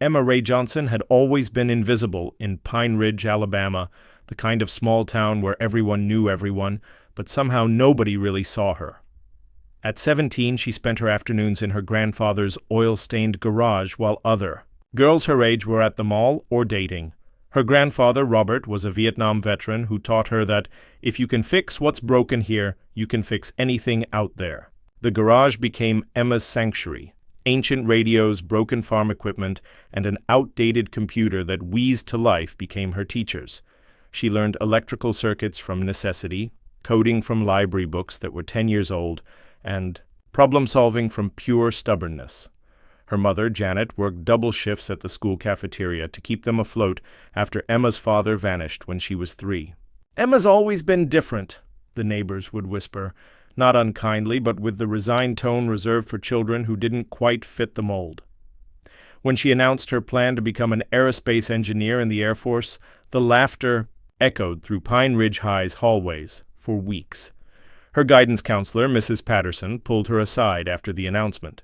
Emma Ray Johnson had always been invisible in Pine Ridge, Alabama, the kind of small town where everyone knew everyone, but somehow nobody really saw her. At 17, she spent her afternoons in her grandfather's oil-stained garage while other girls her age were at the mall or dating. Her grandfather, Robert, was a Vietnam veteran who taught her that if you can fix what's broken here, you can fix anything out there. The garage became Emma's sanctuary. Ancient radios, broken farm equipment, and an outdated computer that wheezed to life became her teachers. She learned electrical circuits from necessity, coding from library books that were 10 years old, and problem-solving from pure stubbornness. Her mother, Janet, worked double shifts at the school cafeteria to keep them afloat after Emma's father vanished when she was 3. "Emma's always been different," the neighbors would whisper, not unkindly, but with the resigned tone reserved for children who didn't quite fit the mold. When she announced her plan to become an aerospace engineer in the Air Force, the laughter echoed through Pine Ridge High's hallways for weeks. Her guidance counselor, Mrs. Patterson, pulled her aside after the announcement.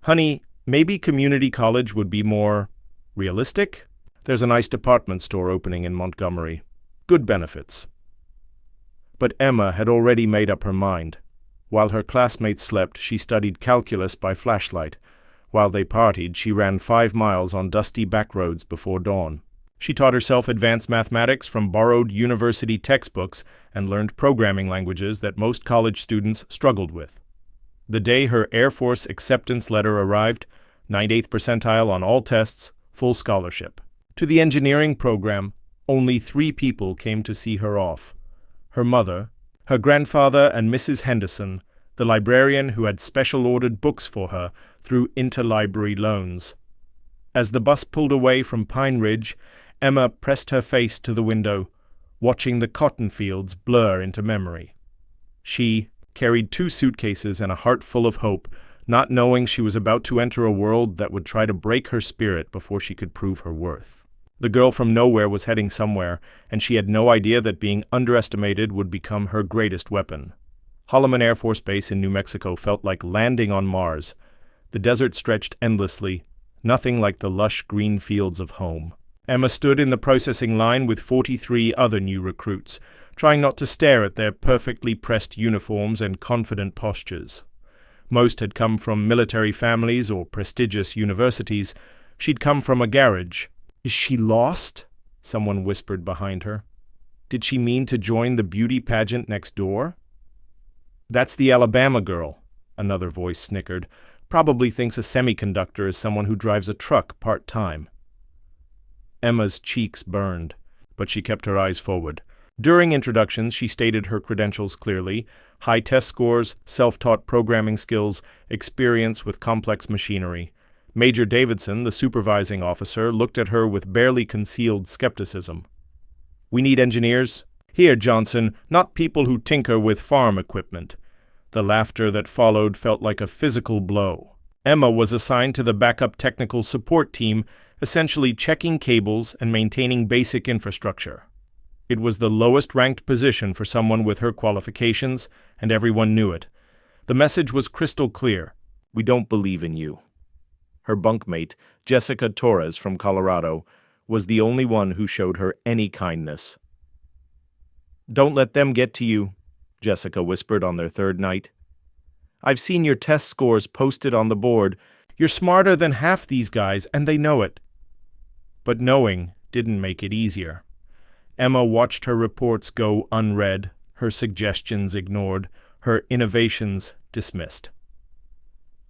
"Honey, maybe community college would be more realistic? There's a nice department store opening in Montgomery. Good benefits." But Emma had already made up her mind. While her classmates slept, she studied calculus by flashlight. While they partied, she ran 5 miles on dusty back roads before dawn. She taught herself advanced mathematics from borrowed university textbooks and learned programming languages that most college students struggled with. The day her Air Force acceptance letter arrived, 98th percentile on all tests, full scholarship. To the engineering program, only 3 people came to see her off. Her mother, her grandfather, and Mrs. Henderson, the librarian who had special-ordered books for her through interlibrary loans. As the bus pulled away from Pine Ridge, Emma pressed her face to the window, watching the cotton fields blur into memory. She carried 2 suitcases and a heart full of hope, not knowing she was about to enter a world that would try to break her spirit before she could prove her worth. The girl from nowhere was heading somewhere, and she had no idea that being underestimated would become her greatest weapon. Holloman Air Force Base in New Mexico felt like landing on Mars. The desert stretched endlessly, nothing like the lush green fields of home. Emma stood in the processing line with 43 other new recruits, trying not to stare at their perfectly pressed uniforms and confident postures. Most had come from military families or prestigious universities. She'd come from a garage. "Is she lost?" someone whispered behind her. Did she mean to join the beauty pageant next door? "That's the Alabama girl," another voice snickered. "Probably thinks a semiconductor is someone who drives a truck part-time." Emma's cheeks burned, but she kept her eyes forward. During introductions, she stated her credentials clearly: high test scores, self-taught programming skills, experience with complex machinery. Major Davidson, the supervising officer, looked at her with barely concealed skepticism. "We need engineers? Here, Johnson, not people who tinker with farm equipment." The laughter that followed felt like a physical blow. Emma was assigned to the backup technical support team, essentially checking cables and maintaining basic infrastructure. It was the lowest-ranked position for someone with her qualifications, and everyone knew it. The message was crystal clear: "We don't believe in you." Her bunkmate, Jessica Torres from Colorado, was the only one who showed her any kindness. "Don't let them get to you," Jessica whispered on their 3rd night. "I've seen your test scores posted on the board. You're smarter than half these guys, and they know it." But knowing didn't make it easier. Emma watched her reports go unread, her suggestions ignored, her innovations dismissed.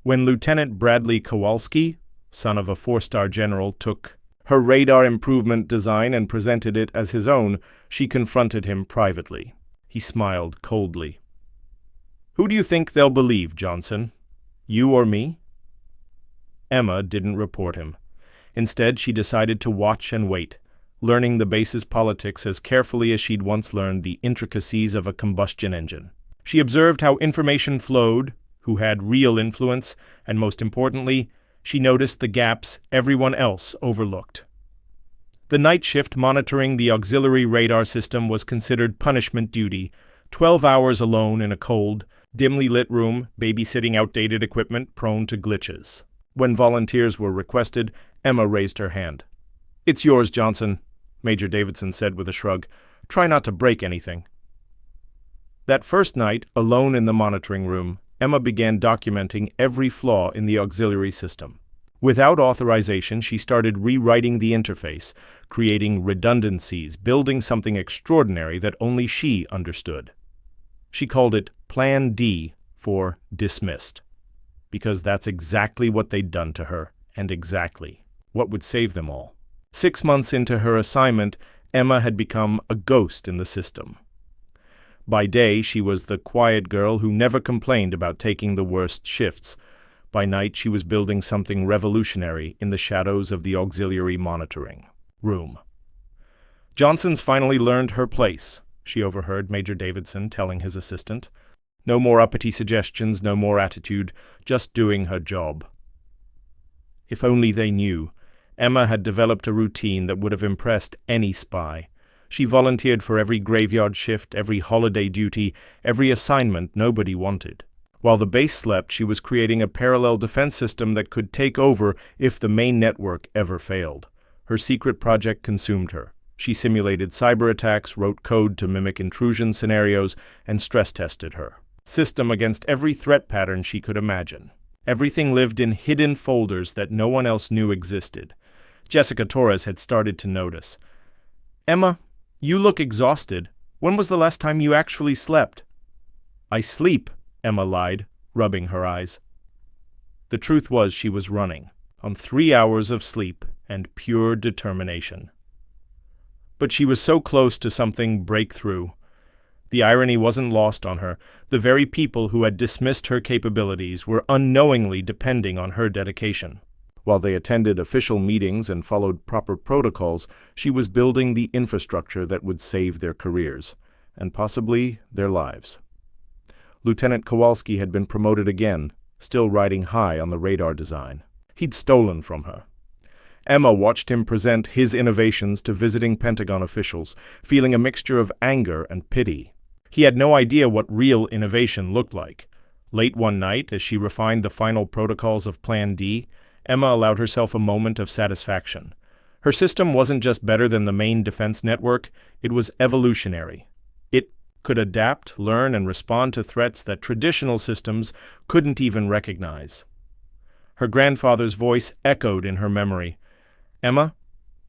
When Lieutenant Bradley Kowalski, son of a 4-star general, took her radar improvement design and presented it as his own, she confronted him privately. He smiled coldly. "Who do you think they'll believe, Johnson? You or me?" Emma didn't report him. Instead, she decided to watch and wait, learning the base's politics as carefully as she'd once learned the intricacies of a combustion engine. She observed how information flowed, who had real influence, and most importantly, she noticed the gaps everyone else overlooked. The night shift monitoring the auxiliary radar system was considered punishment duty, 12 hours alone in a cold, dimly lit room, babysitting outdated equipment prone to glitches. When volunteers were requested, Emma raised her hand. "It's yours, Johnson," Major Davidson said with a shrug. "Try not to break anything." That first night, alone in the monitoring room, Emma began documenting every flaw in the auxiliary system. Without authorization, she started rewriting the interface, creating redundancies, building something extraordinary that only she understood. She called it Plan D for dismissed, because that's exactly what they'd done to her, and exactly what would save them all. 6 months into her assignment, Emma had become a ghost in the system. By day, she was the quiet girl who never complained about taking the worst shifts. By night, she was building something revolutionary in the shadows of the auxiliary monitoring room. "Johnson's finally learned her place," she overheard Major Davidson telling his assistant. "No more uppity suggestions, no more attitude, just doing her job." If only they knew. Emma had developed a routine that would have impressed any spy. She volunteered for every graveyard shift, every holiday duty, every assignment nobody wanted. While the base slept, she was creating a parallel defense system that could take over if the main network ever failed. Her secret project consumed her. She simulated cyber attacks, wrote code to mimic intrusion scenarios, and stress-tested her system against every threat pattern she could imagine. Everything lived in hidden folders that no one else knew existed. Jessica Torres had started to notice. "Emma, you look exhausted. When was the last time you actually slept?" "I sleep," Emma lied, rubbing her eyes. The truth was she was running on 3 hours of sleep and pure determination. But she was so close to something breakthrough. The irony wasn't lost on her. The very people who had dismissed her capabilities were unknowingly depending on her dedication. While they attended official meetings and followed proper protocols, she was building the infrastructure that would save their careers, and possibly their lives. Lieutenant Kowalski had been promoted again, still riding high on the radar design. He'd stolen from her. Emma watched him present his innovations to visiting Pentagon officials, feeling a mixture of anger and pity. He had no idea what real innovation looked like. Late one night, as she refined the final protocols of Plan D, Emma allowed herself a moment of satisfaction. Her system wasn't just better than the main defense network, it was evolutionary. It could adapt, learn, and respond to threats that traditional systems couldn't even recognize. Her grandfather's voice echoed in her memory. "Emma,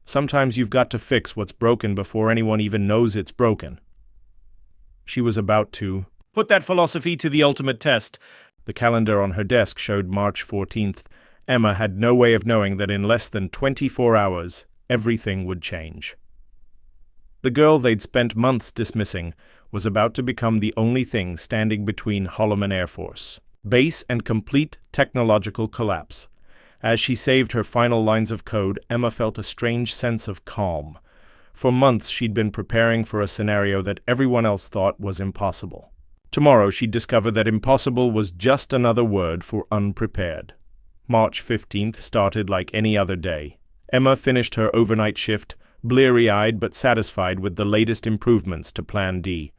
sometimes you've got to fix what's broken before anyone even knows it's broken." She was about to put that philosophy to the ultimate test. The calendar on her desk showed March 14th. Emma had no way of knowing that in less than 24 hours, everything would change. The girl they'd spent months dismissing was about to become the only thing standing between Holloman Air Force Base and complete technological collapse. As she saved her final lines of code, Emma felt a strange sense of calm. For months she'd been preparing for a scenario that everyone else thought was impossible. Tomorrow she'd discover that impossible was just another word for unprepared. March 15th started like any other day. Emma finished her overnight shift, bleary-eyed but satisfied with the latest improvements to Plan D.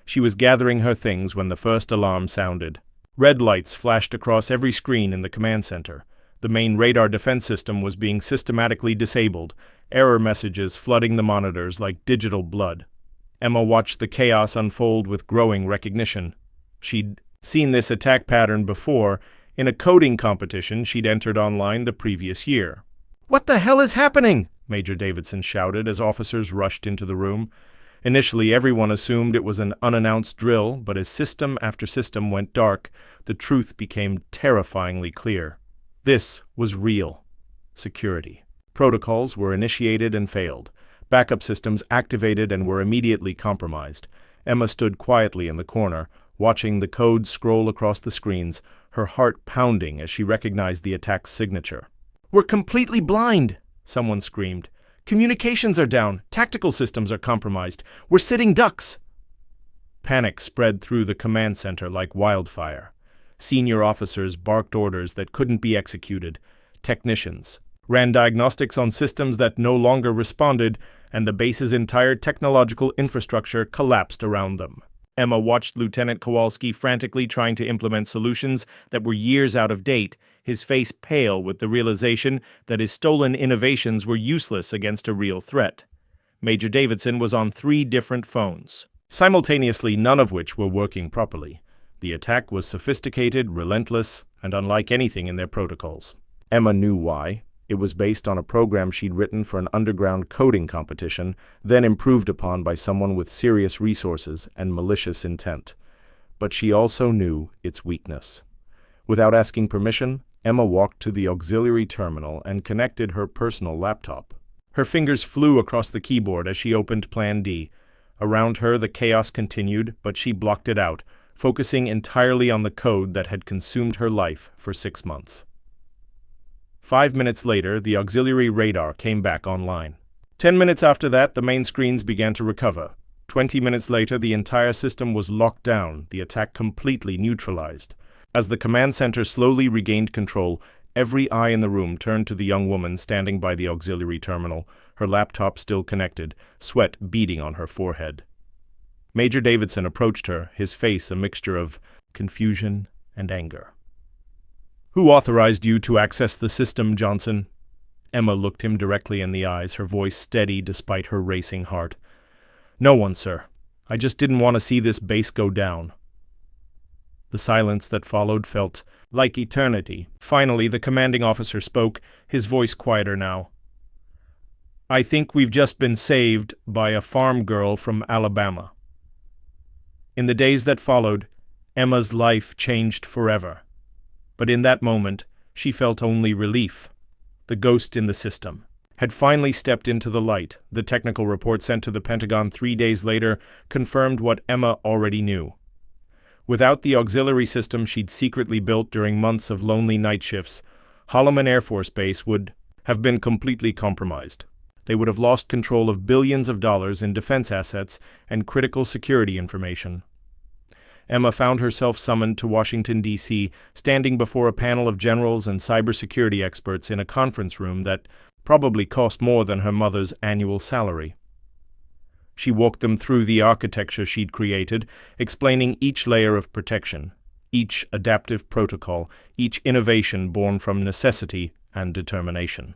She was gathering her things when the first alarm sounded. Red lights flashed across every screen in the command center. The main radar defense system was being systematically disabled, error messages flooding the monitors like digital blood. Emma watched the chaos unfold with growing recognition. She'd seen this attack pattern before in a coding competition she'd entered online the previous year. "What the hell is happening?" Major Davidson shouted as officers rushed into the room. Initially, everyone assumed it was an unannounced drill, but as system after system went dark, the truth became terrifyingly clear. This was real security. Protocols were initiated and failed. Backup systems activated and were immediately compromised. Emma stood quietly in the corner, watching the code scroll across the screens, her heart pounding as she recognized the attack's signature. "We're completely blind!" someone screamed. "Communications are down. Tactical systems are compromised. We're sitting ducks!" Panic spread through the command center like wildfire. Senior officers barked orders that couldn't be executed. Technicians ran diagnostics on systems that no longer responded, and the base's entire technological infrastructure collapsed around them. Emma watched Lieutenant Kowalski frantically trying to implement solutions that were years out of date, his face pale with the realization that his stolen innovations were useless against a real threat. Major Davidson was on 3 different phones, simultaneously, none of which were working properly. The attack was sophisticated, relentless, and unlike anything in their protocols. Emma knew why. It was based on a program she'd written for an underground coding competition, then improved upon by someone with serious resources and malicious intent. But she also knew its weakness. Without asking permission, Emma walked to the auxiliary terminal and connected her personal laptop. Her fingers flew across the keyboard as she opened Plan D. Around her, the chaos continued, but she blocked it out, focusing entirely on the code that had consumed her life for 6 months. 5 minutes later, the auxiliary radar came back online. 10 minutes after that, the main screens began to recover. 20 minutes later, the entire system was locked down, the attack completely neutralized. As the command center slowly regained control, every eye in the room turned to the young woman standing by the auxiliary terminal, her laptop still connected, sweat beading on her forehead. Major Davidson approached her, his face a mixture of confusion and anger. "Who authorized you to access the system, Johnson?" Emma looked him directly in the eyes, her voice steady despite her racing heart. "No one, sir. I just didn't want to see this base go down." The silence that followed felt like eternity. Finally, the commanding officer spoke, his voice quieter now. "I think we've just been saved by a farm girl from Alabama." In the days that followed, Emma's life changed forever. But in that moment, she felt only relief. The ghost in the system had finally stepped into the light. The technical report sent to the Pentagon 3 days later confirmed what Emma already knew. Without the auxiliary system she'd secretly built during months of lonely night shifts, Holloman Air Force Base would have been completely compromised. They would have lost control of billions of dollars in defense assets and critical security information. Emma found herself summoned to Washington, D.C., standing before a panel of generals and cybersecurity experts in a conference room that probably cost more than her mother's annual salary. She walked them through the architecture she'd created, explaining each layer of protection, each adaptive protocol, each innovation born from necessity and determination.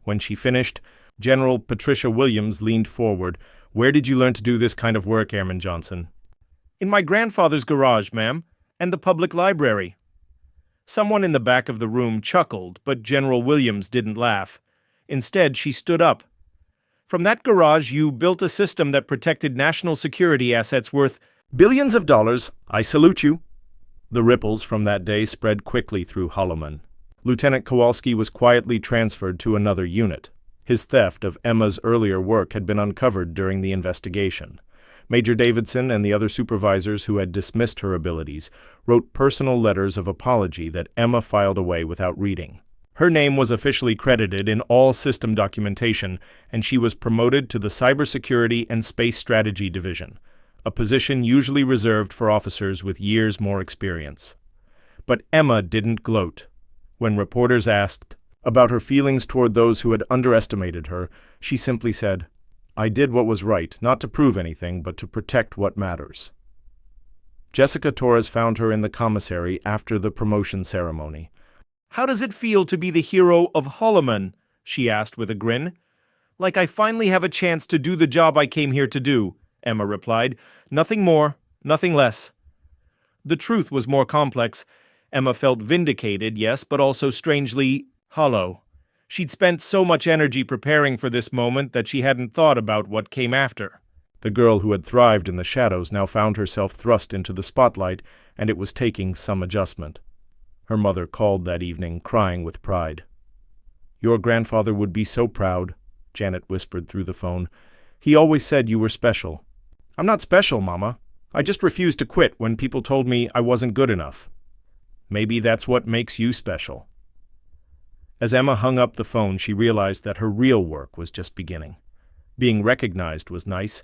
When she finished, General Patricia Williams leaned forward. "Where did you learn to do this kind of work, Airman Johnson?" "In my grandfather's garage, ma'am, and the public library." Someone in the back of the room chuckled, but General Williams didn't laugh. Instead, she stood up. "From that garage, you built a system that protected national security assets worth billions of dollars. I salute you." The ripples from that day spread quickly through Holloman. Lieutenant Kowalski was quietly transferred to another unit. His theft of Emma's earlier work had been uncovered during the investigation. Major Davidson and the other supervisors who had dismissed her abilities wrote personal letters of apology that Emma filed away without reading. Her name was officially credited in all system documentation, and she was promoted to the Cybersecurity and Space Strategy Division, a position usually reserved for officers with years more experience. But Emma didn't gloat. When reporters asked about her feelings toward those who had underestimated her, she simply said, "I did what was right, not to prove anything, but to protect what matters." Jessica Torres found her in the commissary after the promotion ceremony. "How does it feel to be the hero of Holloman?" she asked with a grin. "Like I finally have a chance to do the job I came here to do," Emma replied. "Nothing more, nothing less." The truth was more complex. Emma felt vindicated, yes, but also strangely hollow. She'd spent so much energy preparing for this moment that she hadn't thought about what came after. The girl who had thrived in the shadows now found herself thrust into the spotlight, and it was taking some adjustment. Her mother called that evening, crying with pride. "Your grandfather would be so proud," Janet whispered through the phone. "He always said you were special." "I'm not special, Mama. I just refused to quit when people told me I wasn't good enough." "Maybe that's what makes you special." As Emma hung up the phone, she realized that her real work was just beginning. Being recognized was nice,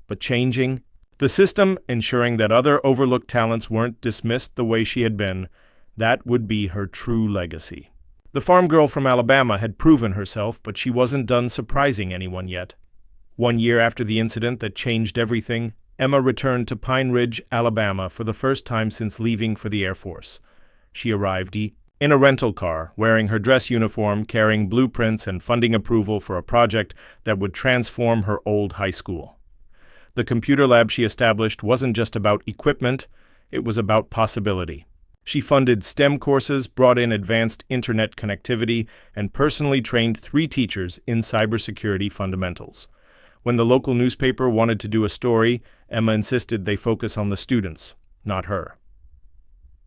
but changing the system, ensuring that other overlooked talents weren't dismissed the way she had been, that would be her true legacy. The farm girl from Alabama had proven herself, but she wasn't done surprising anyone yet. 1 year after the incident that changed everything, Emma returned to Pine Ridge, Alabama for the first time since leaving for the Air Force. She arrived in a rental car, wearing her dress uniform, carrying blueprints and funding approval for a project that would transform her old high school. The computer lab she established wasn't just about equipment, it was about possibility. She funded STEM courses, brought in advanced internet connectivity, and personally trained 3 teachers in cybersecurity fundamentals. When the local newspaper wanted to do a story, Emma insisted they focus on the students, not her.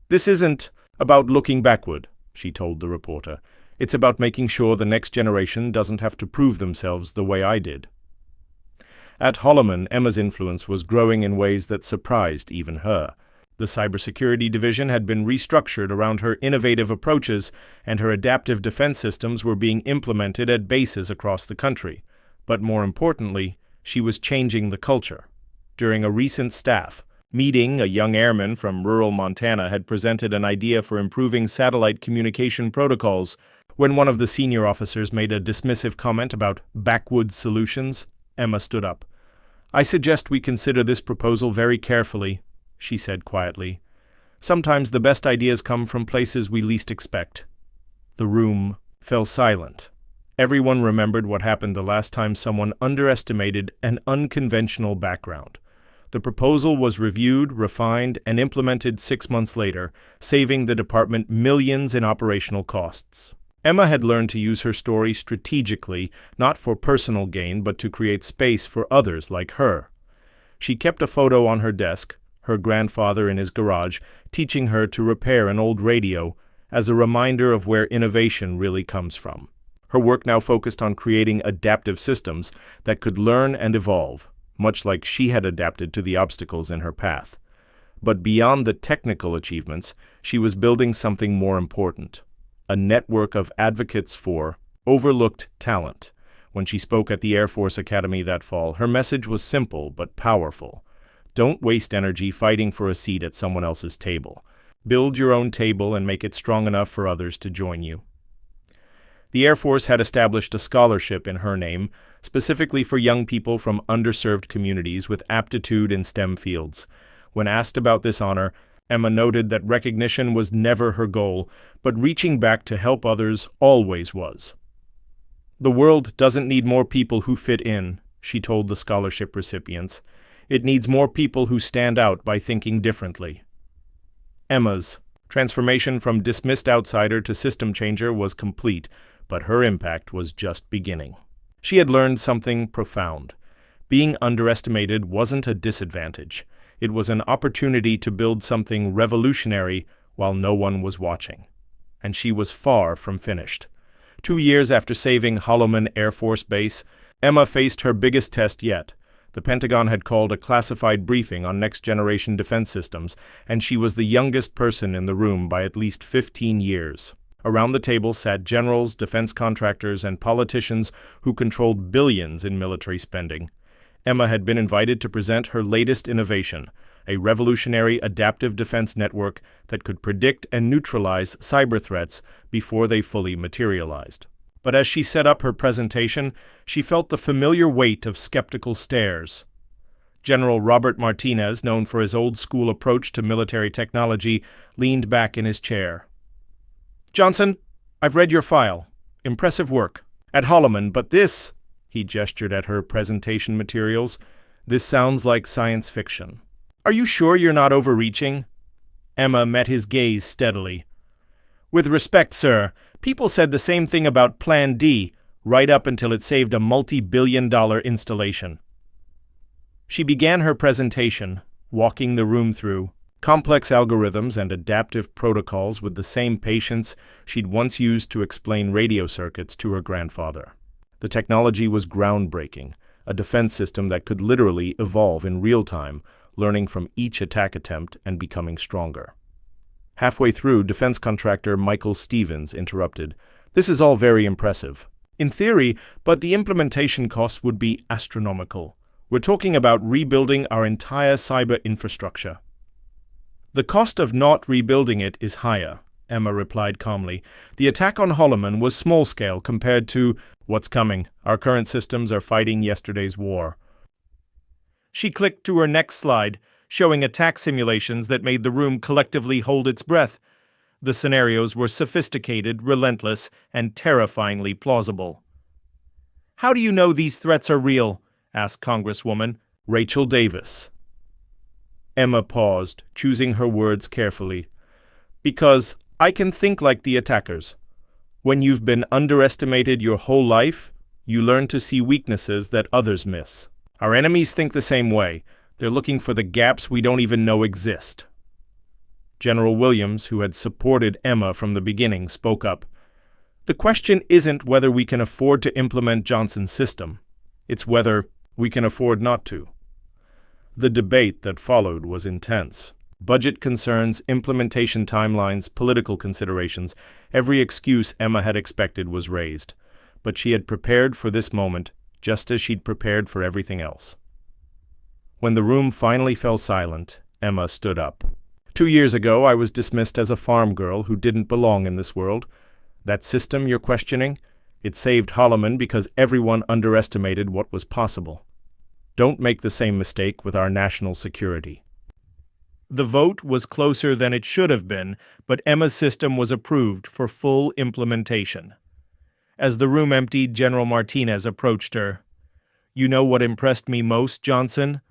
"This isn't about looking backward," she told the reporter. "It's about making sure the next generation doesn't have to prove themselves the way I did." At Holloman, Emma's influence was growing in ways that surprised even her. The cybersecurity division had been restructured around her innovative approaches, and her adaptive defense systems were being implemented at bases across the country. But more importantly, she was changing the culture. During a recent staff meeting, a young airman from rural Montana had presented an idea for improving satellite communication protocols. When one of the senior officers made a dismissive comment about backwoods solutions, Emma stood up. "I suggest we consider this proposal very carefully," she said quietly. "Sometimes the best ideas come from places we least expect." The room fell silent. Everyone remembered what happened the last time someone underestimated an unconventional background. The proposal was reviewed, refined, and implemented 6 months later, saving the department millions in operational costs. Emma had learned to use her story strategically, not for personal gain, but to create space for others like her. She kept a photo on her desk, her grandfather in his garage, teaching her to repair an old radio, as a reminder of where innovation really comes from. Her work now focused on creating adaptive systems that could learn and evolve, much like she had adapted to the obstacles in her path. But beyond the technical achievements, she was building something more important: a network of advocates for overlooked talent. When she spoke at the Air Force Academy that fall, her message was simple but powerful. Don't waste energy fighting for a seat at someone else's table. Build your own table and make it strong enough for others to join you. The Air Force had established a scholarship in her name, specifically for young people from underserved communities with aptitude in STEM fields. When asked about this honor, Emma noted that recognition was never her goal, but reaching back to help others always was. "The world doesn't need more people who fit in," she told the scholarship recipients. "It needs more people who stand out by thinking differently." Emma's transformation from dismissed outsider to system changer was complete, but her impact was just beginning. She had learned something profound. Being underestimated wasn't a disadvantage. It was an opportunity to build something revolutionary while no one was watching. And she was far from finished. 2 years after saving Holloman Air Force Base, Emma faced her biggest test yet. The Pentagon had called a classified briefing on next-generation defense systems, and she was the youngest person in the room by at least 15 years. Around the table sat generals, defense contractors, and politicians who controlled billions in military spending. Emma had been invited to present her latest innovation, a revolutionary adaptive defense network that could predict and neutralize cyber threats before they fully materialized. But as she set up her presentation, she felt the familiar weight of skeptical stares. General Robert Martinez, known for his old-school approach to military technology, leaned back in his chair. "Johnson, I've read your file. Impressive work. At Holloman, but this," he gestured at her presentation materials, "this sounds like science fiction. Are you sure you're not overreaching?" Emma met his gaze steadily. "With respect, sir, people said the same thing about Plan D, right up until it saved a multi-billion-dollar installation." She began her presentation, walking the room through complex algorithms and adaptive protocols with the same patience she'd once used to explain radio circuits to her grandfather. The technology was groundbreaking, a defense system that could literally evolve in real time, learning from each attack attempt and becoming stronger. Halfway through, defense contractor Michael Stevens interrupted. "This is all very impressive. In theory, but the implementation costs would be astronomical. We're talking about rebuilding our entire cyber infrastructure." "The cost of not rebuilding it is higher," Emma replied calmly. "The attack on Holloman was small-scale compared to what's coming. Our current systems are fighting yesterday's war." She clicked to her next slide, showing attack simulations that made the room collectively hold its breath. The scenarios were sophisticated, relentless, and terrifyingly plausible. "How do you know these threats are real?" asked Congresswoman Rachel Davis. Emma paused, choosing her words carefully. "Because I can think like the attackers. When you've been underestimated your whole life, you learn to see weaknesses that others miss. Our enemies think the same way. They're looking for the gaps we don't even know exist." General Williams, who had supported Emma from the beginning, spoke up. "The question isn't whether we can afford to implement Johnson's system. It's whether we can afford not to." The debate that followed was intense. Budget concerns, implementation timelines, political considerations, every excuse Emma had expected was raised. But she had prepared for this moment, just as she'd prepared for everything else. When the room finally fell silent, Emma stood up. 2 years ago, I was dismissed as a farm girl who didn't belong in this world. That system you're questioning? It saved Holloman because everyone underestimated what was possible. Don't make the same mistake with our national security." The vote was closer than it should have been, but Emma's system was approved for full implementation. As the room emptied, General Martinez approached her. "You know what impressed me most, Johnson?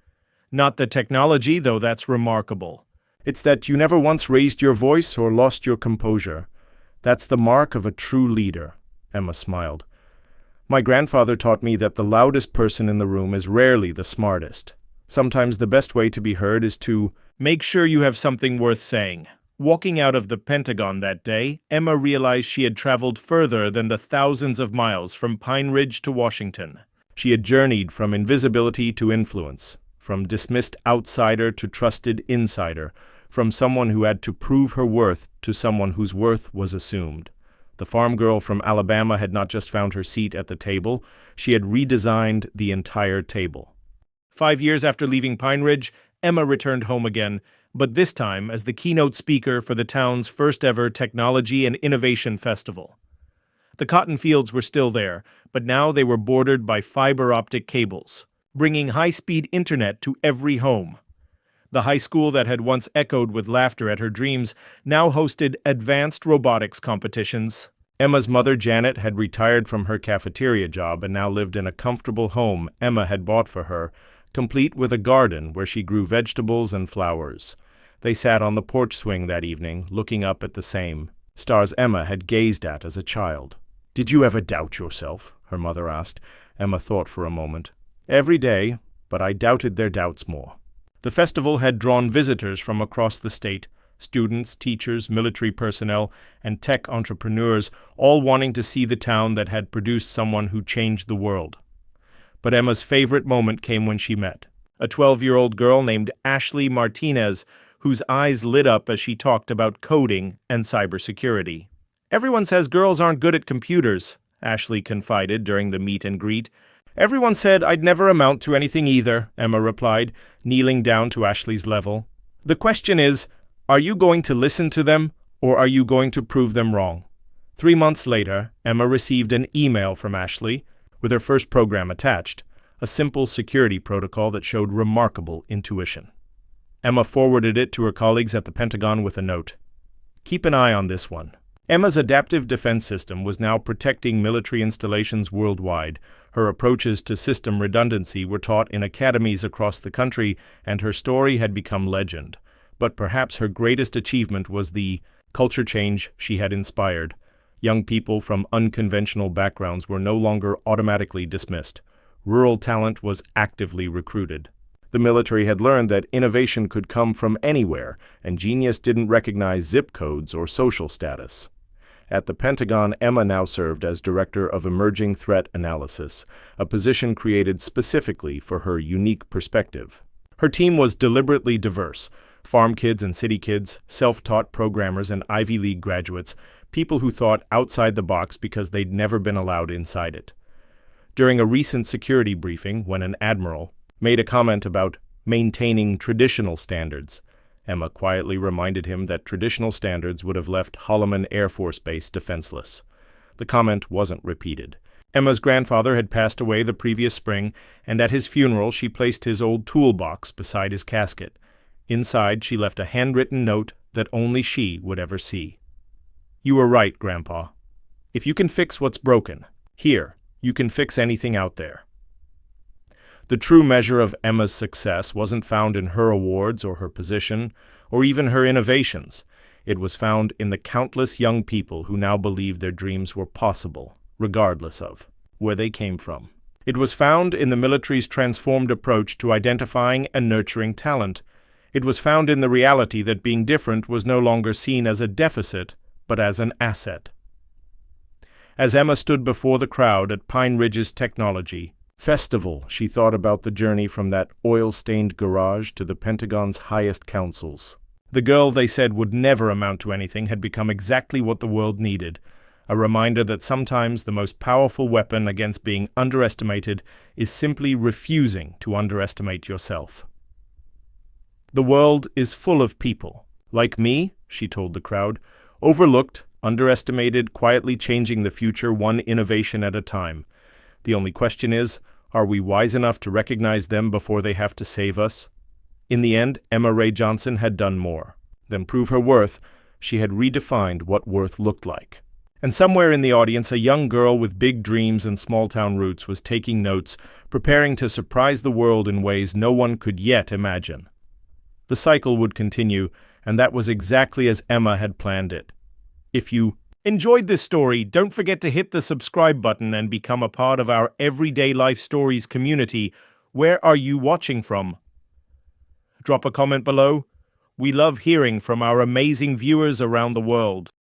Not the technology, though that's remarkable. It's that you never once raised your voice or lost your composure. That's the mark of a true leader." Emma smiled. "My grandfather taught me that the loudest person in the room is rarely the smartest. Sometimes the best way to be heard is to make sure you have something worth saying." Walking out of the Pentagon that day, Emma realized she had traveled further than the thousands of miles from Pine Ridge to Washington. She had journeyed from invisibility to influence, from dismissed outsider to trusted insider, from someone who had to prove her worth to someone whose worth was assumed. The farm girl from Alabama had not just found her seat at the table, she had redesigned the entire table. 5 years after leaving Pine Ridge, Emma returned home again, but this time as the keynote speaker for the town's first-ever Technology and Innovation Festival. The cotton fields were still there, but now they were bordered by fiber-optic cables, bringing high-speed internet to every home. The high school that had once echoed with laughter at her dreams now hosted advanced robotics competitions. Emma's mother, Janet, had retired from her cafeteria job and now lived in a comfortable home Emma had bought for her, complete with a garden where she grew vegetables and flowers. They sat on the porch swing that evening, looking up at the same stars Emma had gazed at as a child. "Did you ever doubt yourself?" her mother asked. Emma thought for a moment. "Every day, but I doubted their doubts more." The festival had drawn visitors from across the state, students, teachers, military personnel, and tech entrepreneurs, all wanting to see the town that had produced someone who changed the world. But Emma's favorite moment came when she met a 12-year-old girl named Ashley Martinez, whose eyes lit up as she talked about coding and cybersecurity. "Everyone says girls aren't good at computers," Ashley confided during the meet and greet. "Everyone said I'd never amount to anything either," Emma replied, kneeling down to Ashley's level. "The question is, are you going to listen to them, or are you going to prove them wrong?" 3 months later, Emma received an email from Ashley, with her first program attached, a simple security protocol that showed remarkable intuition. Emma forwarded it to her colleagues at the Pentagon with a note. "Keep an eye on this one." Emma's adaptive defense system was now protecting military installations worldwide. Her approaches to system redundancy were taught in academies across the country, and her story had become legend. But perhaps her greatest achievement was the culture change she had inspired. Young people from unconventional backgrounds were no longer automatically dismissed. Rural talent was actively recruited. The military had learned that innovation could come from anywhere, and genius didn't recognize zip codes or social status. At the Pentagon, Emma now served as Director of Emerging Threat Analysis, a position created specifically for her unique perspective. Her team was deliberately diverse: farm kids and city kids, self-taught programmers and Ivy League graduates, people who thought outside the box because they'd never been allowed inside it. During a recent security briefing, when an admiral made a comment about maintaining traditional standards, Emma quietly reminded him that traditional standards would have left Holloman Air Force Base defenseless. The comment wasn't repeated. Emma's grandfather had passed away the previous spring, and at his funeral she placed his old toolbox beside his casket. Inside she left a handwritten note that only she would ever see. "You were right, Grandpa. If you can fix what's broken, here, you can fix anything out there." The true measure of Emma's success wasn't found in her awards or her position, or even her innovations. It was found in the countless young people who now believed their dreams were possible, regardless of where they came from. It was found in the military's transformed approach to identifying and nurturing talent. It was found in the reality that being different was no longer seen as a deficit, but as an asset. As Emma stood before the crowd at Pine Ridge's Technology Festival, she thought about the journey from that oil-stained garage to the Pentagon's highest councils. The girl they said would never amount to anything had become exactly what the world needed, a reminder that sometimes the most powerful weapon against being underestimated is simply refusing to underestimate yourself. "The world is full of people, like me," she told the crowd, "overlooked, underestimated, quietly changing the future one innovation at a time. The only question is, are we wise enough to recognize them before they have to save us?" In the end, Emma Ray Johnson had done more than prove her worth. She had redefined what worth looked like. And somewhere in the audience, a young girl with big dreams and small-town roots was taking notes, preparing to surprise the world in ways no one could yet imagine. The cycle would continue, and that was exactly as Emma had planned it. If you enjoyed this story, don't forget to hit the subscribe button and become a part of our Everyday Life Stories community. Where are you watching from? Drop a comment below. We love hearing from our amazing viewers around the world.